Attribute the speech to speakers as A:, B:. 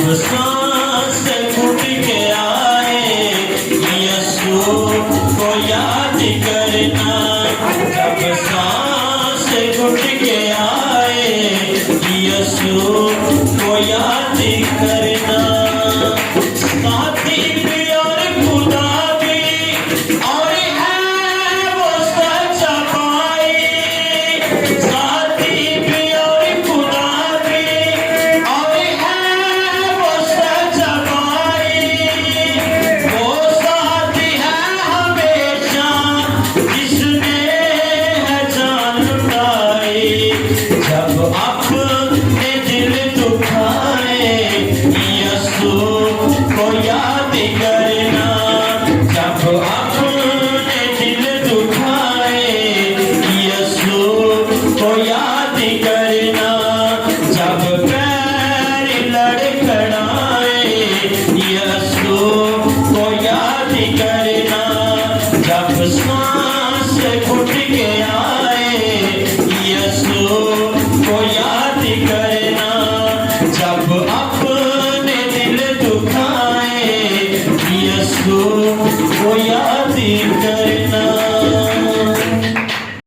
A: जब सांस घुट के आए यीशु को याद करना, जब सांस घुट के आए यीशु को याद करना। साथी भी और खुदा भी और है वो सच्चा भाई, साथी भी और खुदा भी और है वो सच्चा भाई। वो साथी है हमेशा जिसने है जान लुटाई, जब अपने दिल दुखाए यीशु को याद करना, जब अपने दिल दुखाए यीशु को याद करना, जब पैर लड़खड़ाए यीशु को याद करना, जब सांस घुट के आए यीशु को याद करना, जब अपने दिल दुखाए यीशु को याद करना।